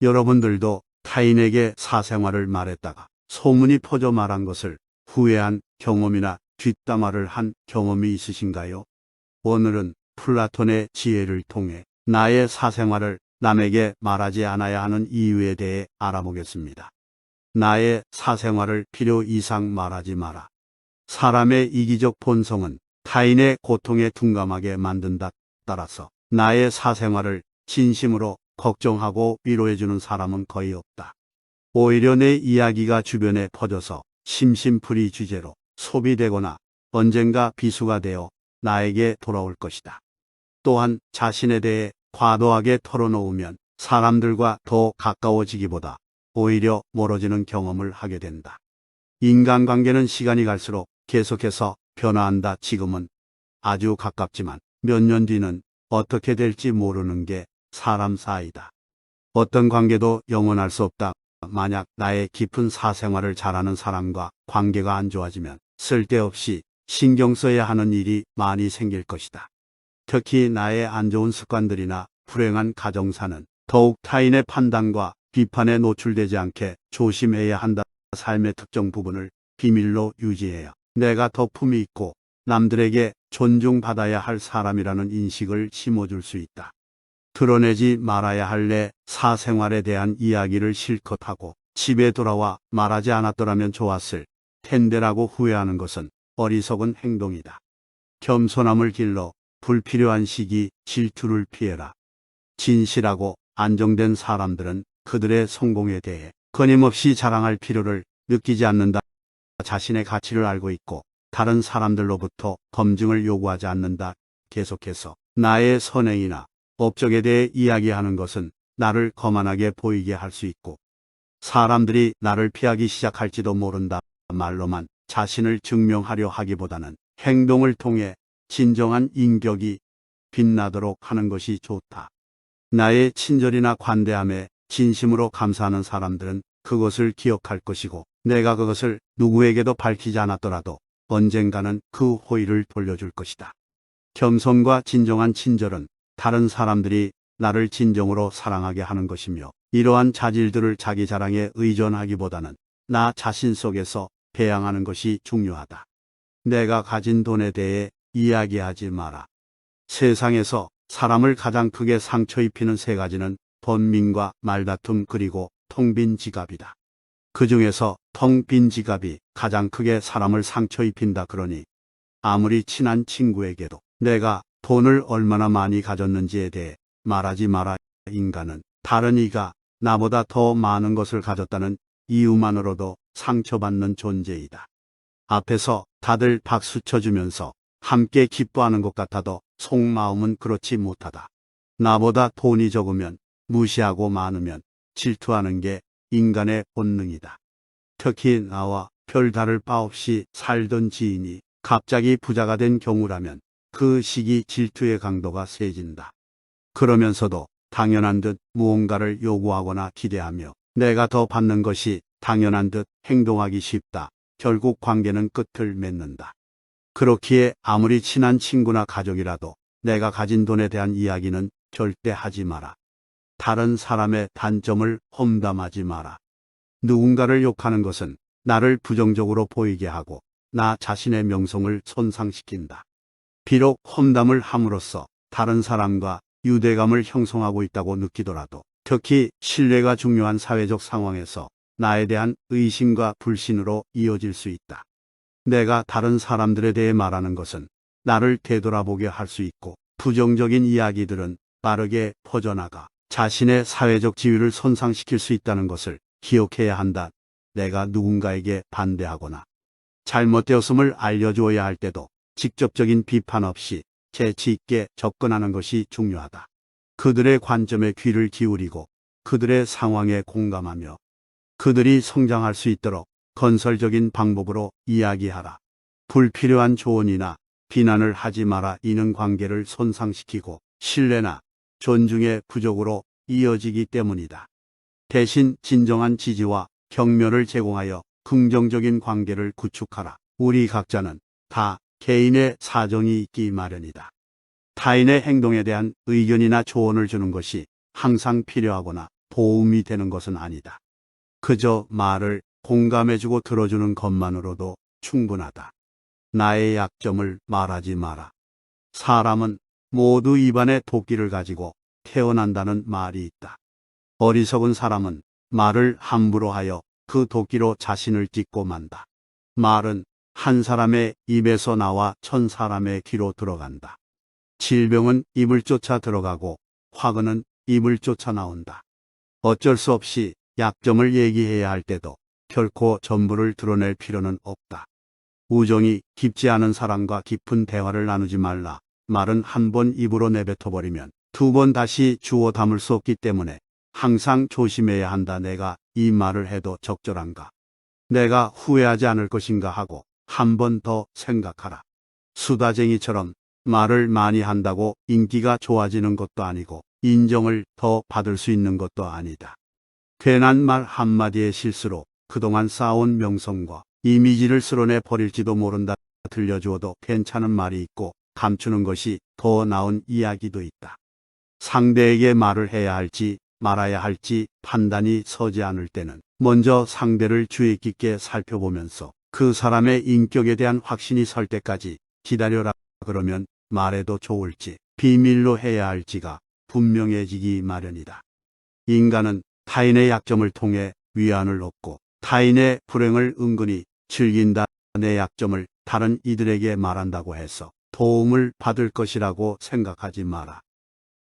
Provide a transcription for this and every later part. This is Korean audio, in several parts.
여러분들도 타인에게 사생활을 말했다가 소문이 퍼져 말한 것을 후회한 경험이나 뒷담화를 한 경험이 있으신가요? 오늘은 플라톤의 지혜를 통해 나의 사생활을 남에게 말하지 않아야 하는 이유에 대해 알아보겠습니다. 나의 사생활을 필요 이상 말하지 마라. 사람의 이기적 본성은 타인의 고통에 둔감하게 만든다. 따라서 나의 사생활을 진심으로 걱정하고 위로해주는 사람은 거의 없다. 오히려 내 이야기가 주변에 퍼져서 심심풀이 주제로 소비되거나 언젠가 비수가 되어 나에게 돌아올 것이다. 또한 자신에 대해 과도하게 털어놓으면 사람들과 더 가까워지기보다 오히려 멀어지는 경험을 하게 된다. 인간관계는 시간이 갈수록 계속해서 변화한다. 지금은 아주 가깝지만 몇 년 뒤는 어떻게 될지 모르는 게 사람 사이다. 어떤 관계도 영원할 수 없다. 만약 나의 깊은 사생활을 잘 아는 사람과 관계가 안 좋아지면 쓸데없이 신경 써야 하는 일이 많이 생길 것이다. 특히 나의 안 좋은 습관들이나 불행한 가정사는 더욱 타인의 판단과 비판에 노출되지 않게 조심해야 한다. 삶의 특정 부분을 비밀로 유지해야 내가 더 품위 있고 남들에게 존중받아야 할 사람이라는 인식을 심어줄 수 있다. 드러내지 말아야 할 내 사생활에 대한 이야기를 실컷 하고 집에 돌아와 말하지 않았더라면 좋았을 텐데라고 후회하는 것은 어리석은 행동이다. 겸손함을 길러 불필요한 시기 질투를 피해라. 진실하고 안정된 사람들은 그들의 성공에 대해 끊임없이 자랑할 필요를 느끼지 않는다. 자신의 가치를 알고 있고 다른 사람들로부터 검증을 요구하지 않는다. 계속해서 나의 선행이나 업적에 대해 이야기하는 것은 나를 거만하게 보이게 할 수 있고 사람들이 나를 피하기 시작할지도 모른다. 말로만 자신을 증명하려 하기보다는 행동을 통해 진정한 인격이 빛나도록 하는 것이 좋다. 나의 친절이나 관대함에 진심으로 감사하는 사람들은 그것을 기억할 것이고 내가 그것을 누구에게도 밝히지 않았더라도 언젠가는 그 호의를 돌려줄 것이다. 겸손과 진정한 친절은 다른 사람들이 나를 진정으로 사랑하게 하는 것이며 이러한 자질들을 자기 자랑에 의존하기보다는 나 자신 속에서 배양하는 것이 중요하다. 내가 가진 돈에 대해 이야기하지 마라. 세상에서 사람을 가장 크게 상처 입히는 세 가지는 번민과 말다툼 그리고 텅 빈 지갑이다. 그 중에서 텅 빈 지갑이 가장 크게 사람을 상처 입힌다. 그러니 아무리 친한 친구에게도 내가 돈을 얼마나 많이 가졌는지에 대해 말하지 마라. 인간은 다른 이가 나보다 더 많은 것을 가졌다는 이유만으로도 상처받는 존재이다. 앞에서 다들 박수 쳐주면서 함께 기뻐하는 것 같아도 속마음은 그렇지 못하다. 나보다 돈이 적으면 무시하고 많으면 질투하는 게 인간의 본능이다. 특히 나와 별 다를 바 없이 살던 지인이 갑자기 부자가 된 경우라면 그 시기 질투의 강도가 세진다. 그러면서도 당연한 듯 무언가를 요구하거나 기대하며 내가 더 받는 것이 당연한 듯 행동하기 쉽다. 결국 관계는 끝을 맺는다. 그렇기에 아무리 친한 친구나 가족이라도 내가 가진 돈에 대한 이야기는 절대 하지 마라. 다른 사람의 단점을 험담하지 마라. 누군가를 욕하는 것은 나를 부정적으로 보이게 하고 나 자신의 명성을 손상시킨다. 비록 험담을 함으로써 다른 사람과 유대감을 형성하고 있다고 느끼더라도 특히 신뢰가 중요한 사회적 상황에서 나에 대한 의심과 불신으로 이어질 수 있다. 내가 다른 사람들에 대해 말하는 것은 나를 되돌아보게 할 수 있고 부정적인 이야기들은 빠르게 퍼져나가 자신의 사회적 지위를 손상시킬 수 있다는 것을 기억해야 한다. 내가 누군가에게 반대하거나 잘못되었음을 알려주어야 할 때도 직접적인 비판 없이 재치 있게 접근하는 것이 중요하다. 그들의 관점에 귀를 기울이고 그들의 상황에 공감하며 그들이 성장할 수 있도록 건설적인 방법으로 이야기하라. 불필요한 조언이나 비난을 하지 마라. 이는 관계를 손상시키고 신뢰나 존중의 부족으로 이어지기 때문이다. 대신 진정한 지지와 격려를 제공하여 긍정적인 관계를 구축하라. 우리 각자는 다 개인의 사정이 있기 마련이다. 타인의 행동에 대한 의견이나 조언을 주는 것이 항상 필요하거나 도움이 되는 것은 아니다. 그저 말을 공감해주고 들어주는 것만으로도 충분하다. 나의 약점을 말하지 마라. 사람은 모두 입안에 도끼를 가지고 태어난다는 말이 있다. 어리석은 사람은 말을 함부로 하여 그 도끼로 자신을 찢고 만다. 말은 한 사람의 입에서 나와 1000사람의 귀로 들어간다. 질병은 입을 쫓아 들어가고 화근은 입을 쫓아 나온다. 어쩔 수 없이 약점을 얘기해야 할 때도 결코 전부를 드러낼 필요는 없다. 우정이 깊지 않은 사람과 깊은 대화를 나누지 말라. 말은 한 번 입으로 내뱉어버리면 2번 다시 주워 담을 수 없기 때문에 항상 조심해야 한다. 내가 이 말을 해도 적절한가? 내가 후회하지 않을 것인가 하고 한 번 더 생각하라. 수다쟁이처럼 말을 많이 한다고 인기가 좋아지는 것도 아니고 인정을 더 받을 수 있는 것도 아니다. 괜한 말 한마디의 실수로 그동안 쌓아온 명성과 이미지를 쓸어내 버릴지도 모른다. 들려주어도 괜찮은 말이 있고 감추는 것이 더 나은 이야기도 있다. 상대에게 말을 해야 할지 말아야 할지 판단이 서지 않을 때는 먼저 상대를 주의 깊게 살펴보면서 그 사람의 인격에 대한 확신이 설 때까지 기다려라. 그러면 말해도 좋을지 비밀로 해야 할지가 분명해지기 마련이다. 인간은 타인의 약점을 통해 위안을 얻고 타인의 불행을 은근히 즐긴다. 내 약점을 다른 이들에게 말한다고 해서 도움을 받을 것이라고 생각하지 마라.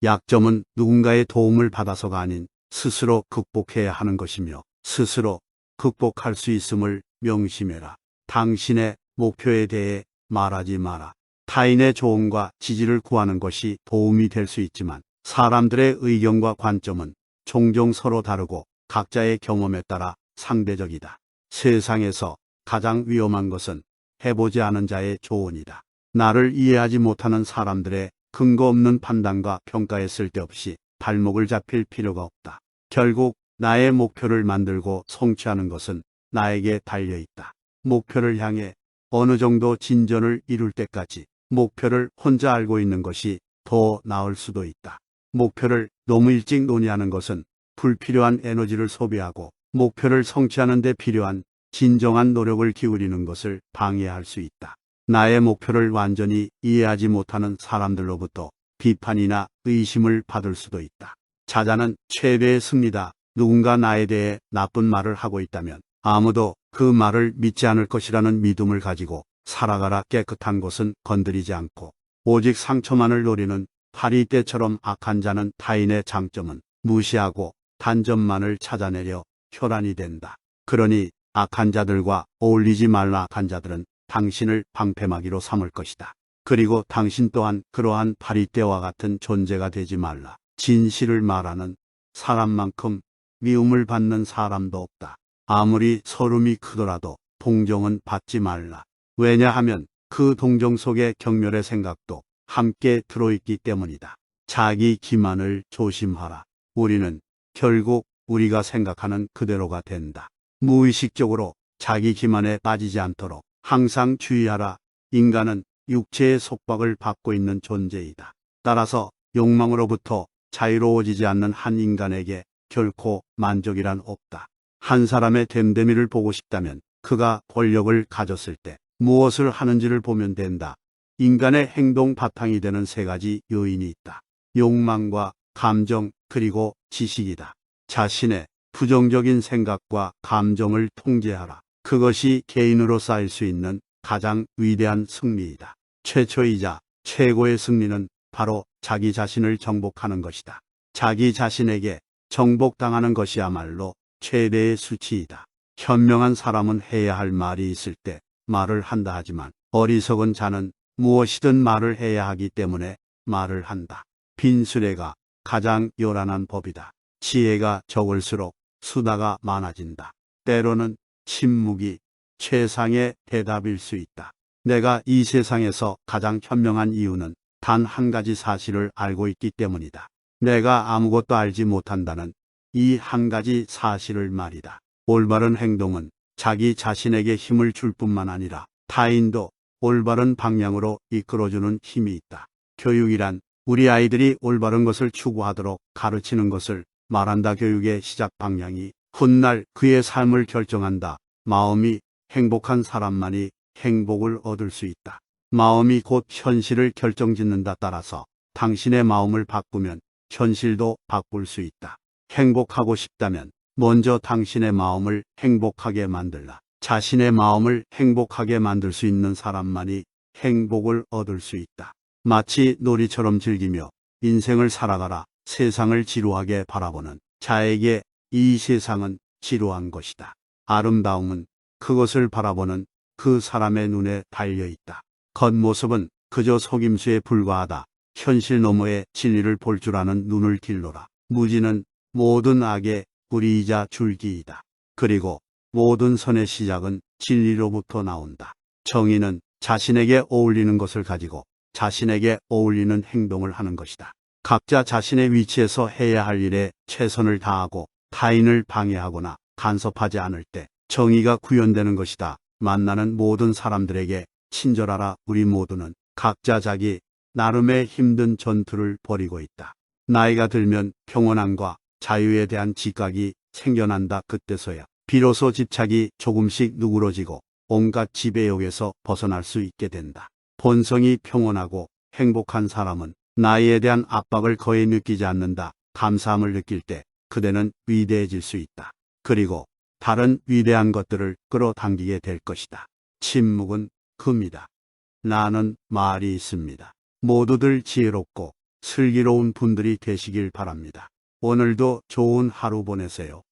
약점은 누군가의 도움을 받아서가 아닌 스스로 극복해야 하는 것이며 스스로 극복할 수 있음을 명심해라. 당신의 목표에 대해 말하지 마라. 타인의 조언과 지지를 구하는 것이 도움이 될 수 있지만 사람들의 의견과 관점은 종종 서로 다르고 각자의 경험에 따라 상대적이다. 세상에서 가장 위험한 것은 해보지 않은 자의 조언이다. 나를 이해하지 못하는 사람들의 근거 없는 판단과 평가에 쓸데없이 발목을 잡힐 필요가 없다. 결국 나의 목표를 만들고 성취하는 것은 나에게 달려있다. 목표를 향해 어느 정도 진전을 이룰 때까지 목표를 혼자 알고 있는 것이 더 나을 수도 있다. 목표를 너무 일찍 논의하는 것은 불필요한 에너지를 소비하고 목표를 성취하는 데 필요한 진정한 노력을 기울이는 것을 방해할 수 있다. 나의 목표를 완전히 이해하지 못하는 사람들로부터 비판이나 의심을 받을 수도 있다. 자자는 최대의 승리다. 누군가 나에 대해 나쁜 말을 하고 있다면 아무도 그 말을 믿지 않을 것이라는 믿음을 가지고 살아가라. 깨끗한 것은 건드리지 않고 오직 상처만을 노리는 파리떼처럼 악한 자는 타인의 장점은 무시하고 단점만을 찾아내려 혈안이 된다. 그러니 악한 자들과 어울리지 말라. 악한 자들은 당신을 방패막이로 삼을 것이다. 그리고 당신 또한 그러한 파리떼와 같은 존재가 되지 말라. 진실을 말하는 사람만큼 미움을 받는 사람도 없다. 아무리 서름이 크더라도 동정은 받지 말라. 왜냐하면 그 동정 속에 경멸의 생각도 함께 들어있기 때문이다. 자기 기만을 조심하라. 우리는 결국 우리가 생각하는 그대로가 된다. 무의식적으로 자기 기만에 빠지지 않도록 항상 주의하라. 인간은 육체의 속박을 받고 있는 존재이다. 따라서 욕망으로부터 자유로워지지 않는 한 인간에게 결코 만족이란 없다. 한 사람의 됨됨이를 보고 싶다면 그가 권력을 가졌을 때 무엇을 하는지를 보면 된다. 인간의 행동 바탕이 되는 3가지 요인이 있다. 욕망과 감정 그리고 지식이다. 자신의 부정적인 생각과 감정을 통제하라. 그것이 개인으로 쌓일 수 있는 가장 위대한 승리이다. 최초이자 최고의 승리는 바로 자기 자신을 정복하는 것이다. 자기 자신에게 정복당하는 것이야말로 최대의 수치이다. 현명한 사람은 해야 할 말이 있을 때 말을 한다 하지만 어리석은 자는 무엇이든 말을 해야 하기 때문에 말을 한다. 빈수레가 가장 요란한 법이다. 지혜가 적을수록 수다가 많아진다. 때로는 침묵이 최상의 대답일 수 있다. 내가 이 세상에서 가장 현명한 이유는 단 한 가지 사실을 알고 있기 때문이다. 내가 아무것도 알지 못한다는 이 한 가지 사실을 말이다. 올바른 행동은 자기 자신에게 힘을 줄 뿐만 아니라 타인도 올바른 방향으로 이끌어주는 힘이 있다. 교육이란 우리 아이들이 올바른 것을 추구하도록 가르치는 것을 말한다 교육의 시작 방향이 훗날 그의 삶을 결정한다. 마음이 행복한 사람만이 행복을 얻을 수 있다. 마음이 곧 현실을 결정짓는다. 따라서 당신의 마음을 바꾸면 현실도 바꿀 수 있다. 행복하고 싶다면 먼저 당신의 마음을 행복하게 만들라. 자신의 마음을 행복하게 만들 수 있는 사람만이 행복을 얻을 수 있다. 마치 놀이처럼 즐기며 인생을 살아가라. 세상을 지루하게 바라보는 자에게 이 세상은 지루한 것이다. 아름다움은 그것을 바라보는 그 사람의 눈에 달려 있다. 겉모습은 그저 속임수에 불과하다. 현실 너머의 진리를 볼 줄 아는 눈을 길러라. 무지는 모든 악의 뿌리이자 줄기이다. 그리고 모든 선의 시작은 진리로부터 나온다. 정의는 자신에게 어울리는 것을 가지고 자신에게 어울리는 행동을 하는 것이다. 각자 자신의 위치에서 해야 할 일에 최선을 다하고 타인을 방해하거나 간섭하지 않을 때 정의가 구현되는 것이다. 만나는 모든 사람들에게 친절하라. 우리 모두는 각자 자기 나름의 힘든 전투를 벌이고 있다. 나이가 들면 평온함과 자유에 대한 지각이 생겨난다. 그때서야 비로소 집착이 조금씩 누그러지고 온갖 지배욕에서 벗어날 수 있게 된다. 본성이 평온하고 행복한 사람은 나이에 대한 압박을 거의 느끼지 않는다. 감사함을 느낄 때 그대는 위대해질 수 있다. 그리고 다른 위대한 것들을 끌어당기게 될 것이다. 침묵은 금이다. 나는 말이 있습니다. 모두들 지혜롭고 슬기로운 분들이 되시길 바랍니다. 오늘도 좋은 하루 보내세요.